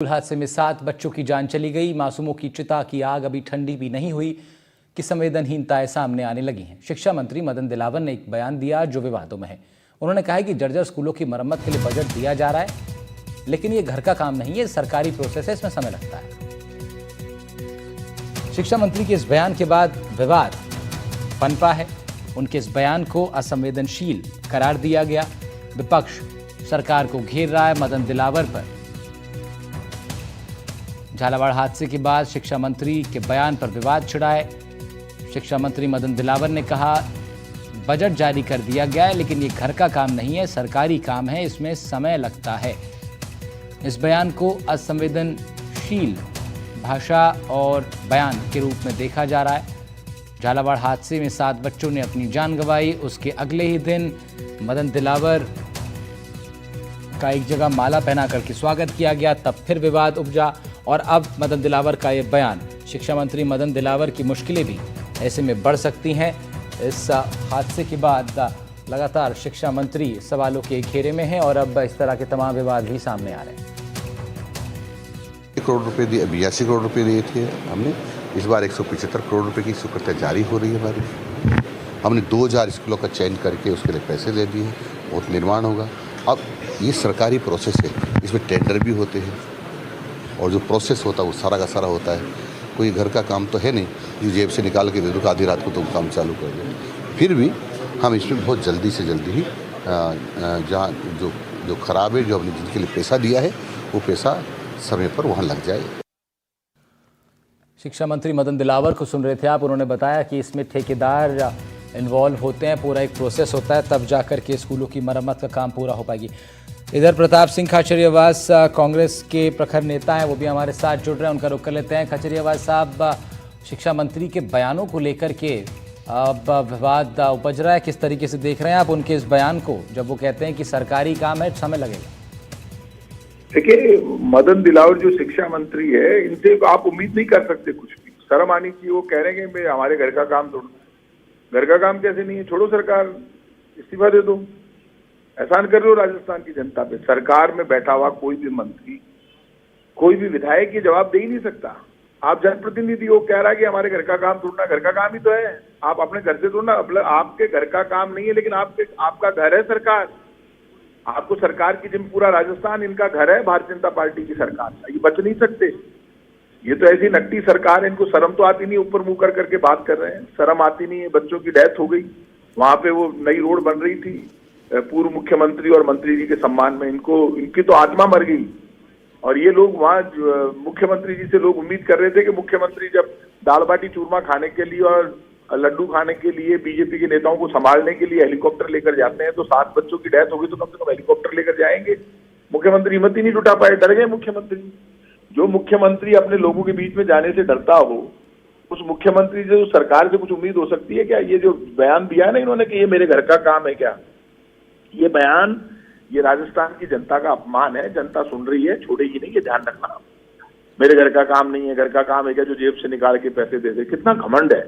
हादसे में 7 बच्चों की जान चली गई। मासूमों की चिता की आग अभी ठंडी भी नहीं हुई कि संवेदनहीनताएं सामने आने लगी हैं। शिक्षा मंत्री मदन दिलावर ने एक बयान दिया जो विवादों में है। उन्होंने कहा है कि जर्जर स्कूलों की मरम्मत के लिए बजट दिया जा रहा है, लेकिन ये घर का काम नहीं है, सरकारी प्रोसेस है, इसमें समय लगता है। शिक्षा मंत्री के इस बयान के बाद विवाद पनपा है। उनके इस बयान को असंवेदनशील करार दिया गया। विपक्ष सरकार को घेर रहा है। मदन दिलावर पर झालावाड़ हादसे के बाद शिक्षा मंत्री के बयान पर विवाद छिड़ा है। शिक्षा मंत्री मदन दिलावर ने कहा, बजट जारी कर दिया गया है, लेकिन ये घर का काम नहीं है, सरकारी काम है, इसमें समय लगता है। इस बयान को असंवेदनशील भाषा और बयान के रूप में देखा जा रहा है। झालावाड़ हादसे में 7 बच्चों ने अपनी जान गंवाई। उसके अगले ही दिन मदन दिलावर का एक जगह माला पहना करके स्वागत किया गया, तब फिर विवाद उपजा और अब मदन दिलावर का ये बयान। शिक्षा मंत्री मदन दिलावर की मुश्किलें भी ऐसे में बढ़ सकती हैं। इस हादसे के बाद लगातार शिक्षा मंत्री सवालों के घेरे में हैं और अब इस तरह के तमाम विवाद भी सामने आ रहे हैं। 1 करोड़ रुपए दिए, 82 करोड़ रुपए दिए थे हमने। इस बार 175 करोड़ रुपए की स्वीकृति जारी हो रही है हमारी। हमने 2000 स्कूलों का चयन करके उसके लिए पैसे दे दिए, बहुत निर्माण होगा। अब ये सरकारी प्रोसेस है, इसमें टेंडर भी होते हैं और जो प्रोसेस होता है वो सारा का सारा होता है। कोई घर का काम तो है नहीं जो जेब से निकाल के दे दो, आधी रात को तुम काम चालू कर दो। फिर भी हम इसमें बहुत जल्दी से जल्दी ही जहाँ जो खराब है, जो हमने जिनके लिए पैसा दिया है, वो पैसा समय पर वहाँ लग जाए। शिक्षा मंत्री मदन दिलावर को सुन रहे थे आप। उन्होंने बताया कि इसमें ठेकेदार इन्वॉल्व होते हैं, पूरा एक प्रोसेस होता है, तब जाकर के स्कूलों की मरम्मत का काम पूरा हो पाएगी। इधर प्रताप सिंह खाचरियावास कांग्रेस के प्रखर नेता हैं, वो भी हमारे साथ जुड़ रहे हैं, उनका रुख कर लेते हैं। खाचरियावास साहब, शिक्षा मंत्री के बयानों को लेकर के अब विवाद उपज रहा है, किस तरीके से देख रहे हैं आप उनके इस बयान को, जब वो कहते हैं कि सरकारी काम है, समय लगेगा? देखिए, मदन दिलावर जो शिक्षा मंत्री है, इनसे आप उम्मीद नहीं कर सकते कुछ भी। शर्म आनी चाहिए। वो कह रहे हैं कि हमारे घर का काम छोड़ो। घर का काम कैसे नहीं है? छोड़ो सरकार, इस्तीफा दे दो। एहसान कर रहे हो राजस्थान की जनता पे। सरकार में बैठा हुआ कोई भी मंत्री, कोई भी विधायक ये जवाब दे ही नहीं सकता। आप जनप्रतिनिधि हो, कह रहा है कि हमारे घर का काम छोड़ना। घर का काम ही तो है, आप अपने घर से छोड़ना। आपके घर का काम नहीं है, लेकिन आपका घर है सरकार। आपको सरकार की जिम्मे, पूरा राजस्थान इनका घर है, भारतीय जनता पार्टी की सरकार। ये बच नहीं सकते। ये तो ऐसी नकटी सरकार है, इनको शर्म तो आती नहीं, ऊपर मुंह कर करके बात कर रहे हैं। शर्म आती नहीं है। बच्चों की डेथ हो गई, वहां पे वो नई रोड बन रही थी पूर्व मुख्यमंत्री और मंत्री जी के सम्मान में। इनकी तो आत्मा मर गई। और ये लोग वहां मुख्यमंत्री जी से लोग उम्मीद कर रहे थे कि मुख्यमंत्री जब दाल बाटी चूरमा खाने के लिए और लड्डू खाने के लिए बीजेपी के नेताओं को संभालने के लिए हेलीकॉप्टर लेकर जाते हैं, तो 7 बच्चों की डेथ हो गई तो कम से कम हेलीकॉप्टर लेकर जाएंगे। मुख्यमंत्री हिम्मत ही नहीं जुटा पाए, डर गए मुख्यमंत्री। जो मुख्यमंत्री अपने लोगों के बीच में जाने से डरता हो, उस मुख्यमंत्री से सरकार से कुछ उम्मीद हो सकती है क्या? ये जो बयान दिया है ना इन्होंने कि ये मेरे घर का काम है, क्या ये बयान, ये राजस्थान की जनता का अपमान है। जनता सुन रही है, छोड़ेगी नहीं, ये ध्यान रखना। मेरे घर का काम नहीं है, घर का काम है क्या जो जेब से निकाल के पैसे दे दे? कितना घमंड है,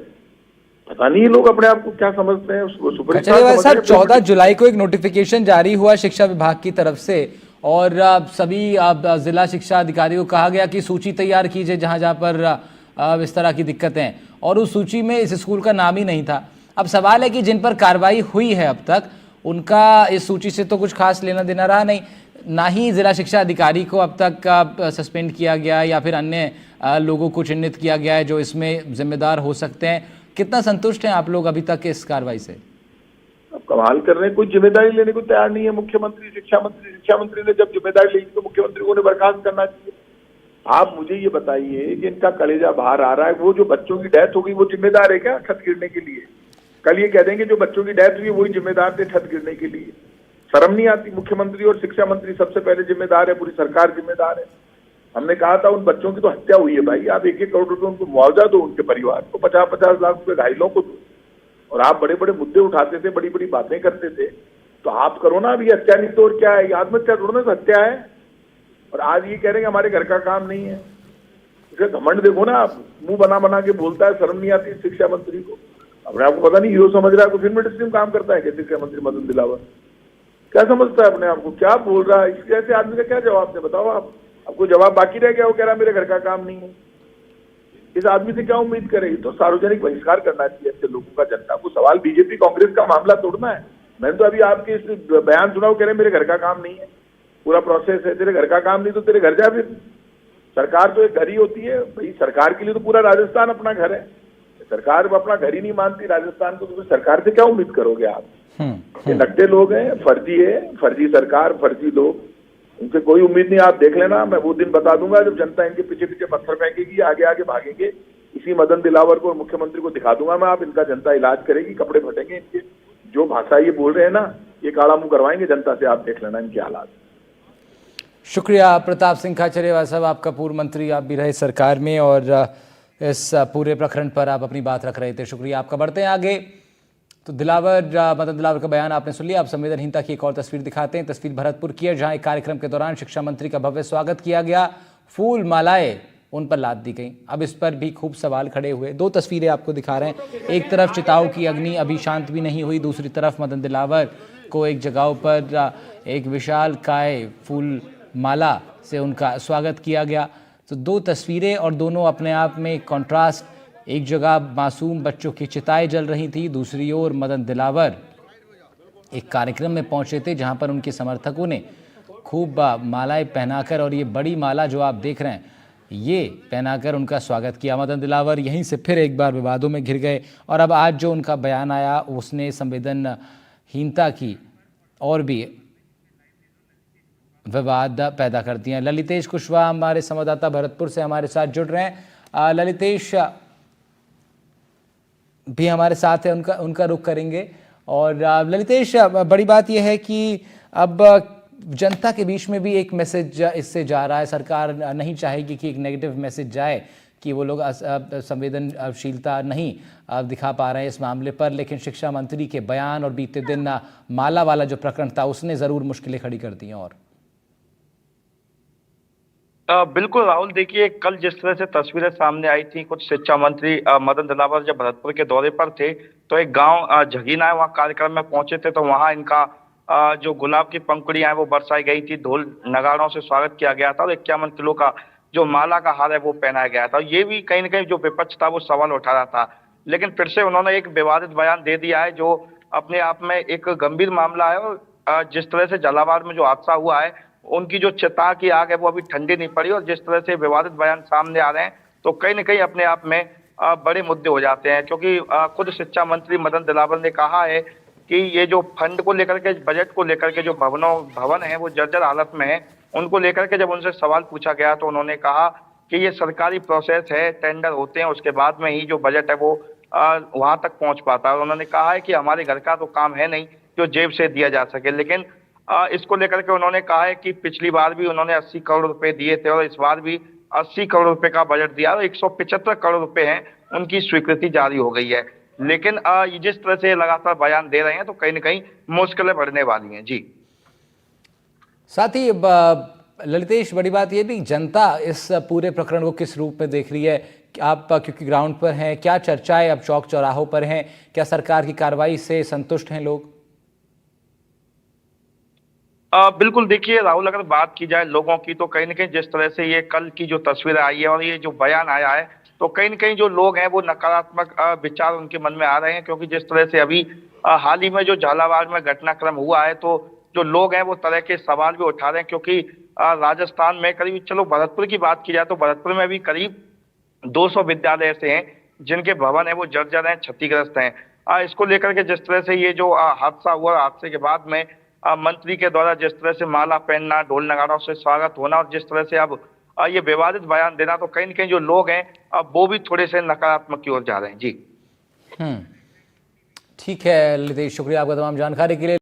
पता नहीं ये लोग अपने आप को क्या समझते हैं। उसको सर, 14 जुलाई को एक नोटिफिकेशन जारी हुआ शिक्षा विभाग की तरफ से और सभी जिला शिक्षा अधिकारियों को कहा गया कि सूची तैयार कीजिए जहां जहां पर इस तरह की दिक्कतें हैं, और उस सूची में इस स्कूल का नाम ही नहीं था। अब सवाल है कि जिन पर कार्रवाई हुई है अब तक, उनका इस सूची से तो कुछ खास लेना देना रहा नहीं, ना ही जिला शिक्षा अधिकारी को अब तक सस्पेंड किया गया या फिर अन्य लोगों को चिन्हित किया गया है जो इसमें जिम्मेदार हो सकते हैं। कितना संतुष्ट हैं आप लोग अभी तक इस कार्रवाई से? अब कमाल कर रहे हैं, कोई जिम्मेदारी लेने को तैयार नहीं है मुख्यमंत्री। शिक्षा मंत्री ने जब जिम्मेदारी ली तो मुख्यमंत्री को बर्खास्त करना चाहिए। आप मुझे ये बताइए कि इनका कलेजा बाहर आ रहा है। वो जो बच्चों की डेथ हो गई, वो जिम्मेदार है क्या छत गिरने के लिए? कल ये कह देंगे जो बच्चों की डेथ हुई वही जिम्मेदार थे छत गिरने के लिए। शर्म नहीं आती? मुख्यमंत्री और शिक्षा मंत्री सबसे पहले जिम्मेदार है, पूरी सरकार जिम्मेदार है। हमने कहा था उन बच्चों की तो हत्या हुई है भाई, आप 1-1 करोड़ रुपए उनको मुआवजा दो, उनके परिवार को 50-50 लाख रुपए घायलों को दो। और आप बड़े बड़े मुद्दे उठाते थे, बड़ी बड़ी बातें करते थे, तो आप करो ना। अभी हत्या नहीं तो और क्या है? आत्महत्या थोड़ा ना, हत्या है। और आज ये कह रहे हैं हमारे घर का काम नहीं है। इसे घमंड देखो ना, आप मुंह बना बना के बोलता है। शर्म नहीं आती शिक्षा मंत्री को? अपने आपको पता नहीं हीरो समझ रहा है, फिल्म इंडस्ट्री में काम करता है क्या शिक्षा मंत्री मदन दिलावर? क्या समझता है अपने आप को? क्या बोल रहा है? इस जैसे आदमी का क्या जवाब दे, बताओ आप। आपको जवाब बाकी रह गया, वो कह रहा मेरे घर का काम नहीं है। इस आदमी से क्या उम्मीद करेगी? तो सार्वजनिक बहिष्कार करना चाहिए ऐसे लोगों का जनता को। सवाल बीजेपी कांग्रेस का मामला तोड़ना है। मैंने तो अभी आपके इस बयान सुना, वो कह रहे मेरे घर का काम नहीं है, पूरा प्रोसेस है। तेरे घर का काम नहीं तो तेरे घर जा फिर। सरकार तो एक घर ही होती है भाई, सरकार के लिए तो पूरा राजस्थान अपना घर है। सरकार अपना घर ही नहीं मानती राजस्थान को, तो सरकार से क्या उम्मीद करोगे आप? ये नकटे लोग हैं, फर्जी है, फर्जी सरकार, फर्जी लोग, उनसे कोई उम्मीद नहीं। आप देख लेना, मैं वो दिन बता दूंगा जब जनता इनके पीछे पीछे पत्थर फेंकेगी, आगे आगे भागेंगे। इसी मदन दिलावर को और मुख्यमंत्री को दिखा दूंगा मैं, आप इनका जनता इलाज करेगी, कपड़े फटेंगे इनके। जो भाषा ये बोल रहे हैं ना, ये काला मुंह करवाएंगे जनता से, आप देख लेना इनके हालात। शुक्रिया प्रताप सिंह खाचरियावास साहब, आपका पूर्व मंत्री, आप भी रहे सरकार में और इस पूरे प्रकरण पर आप अपनी बात रख रहे थे। शुक्रिया आपका। बढ़ते हैं आगे। तो मदन दिलावर का बयान आपने सुन लिया। अब संवेदनहीनता की एक और तस्वीर दिखाते हैं। तस्वीर भरतपुर की है, जहां एक कार्यक्रम के दौरान शिक्षा मंत्री का भव्य स्वागत किया गया, फूल मालाएं उन पर लाद दी गई। अब इस पर भी खूब सवाल खड़े हुए। दो तस्वीरें आपको दिखा रहे हैं। एक तरफ चिताओं की अग्नि अभी शांत भी नहीं हुई, दूसरी तरफ मदन दिलावर को एक जगह पर एक विशाल काय फूल माला से उनका स्वागत किया गया। तो दो तस्वीरें और दोनों अपने आप में कंट्रास्ट। एक जगह मासूम बच्चों की चिताएं जल रही थी, दूसरी ओर मदन दिलावर एक कार्यक्रम में पहुंचे थे जहां पर उनके समर्थकों ने खूब मालाएं पहनाकर, और ये बड़ी माला जो आप देख रहे हैं, ये पहनाकर उनका स्वागत किया। मदन दिलावर यहीं से फिर एक बार विवादों में घिर गए और अब आज जो उनका बयान आया उसने संवेदनहीनता की और भी विवाद पैदा कर दिए हैं। ललितेश कुशवाहा हमारे संवाददाता भरतपुर से हमारे साथ जुड़ रहे हैं। ललितेश भी हमारे साथ है, उनका रुख करेंगे। और ललितेश, बड़ी बात यह है कि अब जनता के बीच में भी एक मैसेज इससे जा रहा है। सरकार नहीं चाहेगी कि एक नेगेटिव मैसेज जाए कि वो लोग संवेदनशीलता नहीं दिखा पा रहे हैं इस मामले पर, लेकिन शिक्षा मंत्री के बयान और बीते दिन माला वाला जो प्रकरण था उसने ज़रूर मुश्किलें खड़ी कर दी हैं। और बिल्कुल राहुल, देखिए कल जिस तरह से तस्वीरें सामने आई थी, कुछ शिक्षा मंत्री मदन दिलावर जब भरतपुर के दौरे पर थे तो एक गांव झगीना है, वहाँ कार्यक्रम में पहुंचे थे, तो वहाँ इनका जो गुलाब की पंखुड़ियां हैं वो बरसाई गई थी, ढोल नगाड़ों से स्वागत किया गया था और 51 किलो का जो माला का हार है वो पहनाया गया था। ये भी कहीं ना कहीं जो विपक्ष था वो सवाल उठा रहा था, लेकिन फिर से उन्होंने एक विवादित बयान दे दिया है जो अपने आप में एक गंभीर मामला है। और जिस तरह से झालावाड़ में जो हादसा हुआ है, उनकी जो चिता की आग है वो अभी ठंडी नहीं पड़ी, और जिस तरह से विवादित बयान सामने आ रहे हैं तो कहीं ना कहीं अपने आप में बड़े मुद्दे हो जाते हैं। क्योंकि खुद शिक्षा मंत्री मदन दिलावर ने कहा है कि ये जो फंड को लेकर के, बजट को लेकर के जो भवन है वो जर्जर हालत में है, उनको लेकर के जब उनसे सवाल पूछा गया तो उन्होंने कहा कि ये सरकारी प्रोसेस है, टेंडर होते हैं, उसके बाद में ही जो बजट है वो वहां तक पहुंच पाता है। और उन्होंने कहा है कि हमारे घर का तो काम है नहीं जो जेब से दिया जा सके। लेकिन इसको लेकर के उन्होंने कहा है कि पिछली बार भी उन्होंने 80 करोड़ रुपए दिए थे और इस बार भी 80 करोड़ रुपए का बजट दिया और 175 करोड़ रुपए हैं, उनकी स्वीकृति जारी हो गई है। लेकिन जिस तरह से लगातार बयान दे रहे हैं तो कहीं ना कहीं मुश्किलें बढ़ने वाली हैं। जी, साथ ही ललितेश, बड़ी बात यह भी जनता इस पूरे प्रकरण को किस रूप में देख रही है? आप क्योंकि ग्राउंड पर हैं, क्या चर्चाएं अब चौक चौराहों पर हैं? क्या सरकार की कार्रवाई से संतुष्ट हैं लोग? बिल्कुल, देखिए राहुल, अगर बात की जाए लोगों की तो कहीं ना कहीं जिस तरह से ये कल की जो तस्वीर आई है और ये जो बयान आया है, तो कहीं ना कहीं जो लोग हैं वो नकारात्मक विचार उनके मन में आ रहे हैं। क्योंकि जिस तरह से अभी हाल ही में जो झालावाड़ में घटनाक्रम हुआ है, तो जो लोग हैं वो तरह के सवाल भी उठा रहे हैं। क्योंकि राजस्थान में करीब, चलो भरतपुर की बात की जाए तो भरतपुर में भी करीब 200 विद्यालय ऐसे हैं जिनके भवन है वो जर्जर हैं, क्षतिग्रस्त हैं। इसको लेकर के जिस तरह से ये जो हादसा हुआ, हादसे के बाद में मंत्री के द्वारा जिस तरह से माला पहनना, ढोल नगाड़ों से स्वागत होना और जिस तरह से अब ये विवादित बयान देना, तो कहीं न कहीं जो लोग हैं अब वो भी थोड़े से नकारात्मक की ओर जा रहे हैं। जी, ठीक है ललितेश, शुक्रिया आपका तमाम जानकारी के लिए।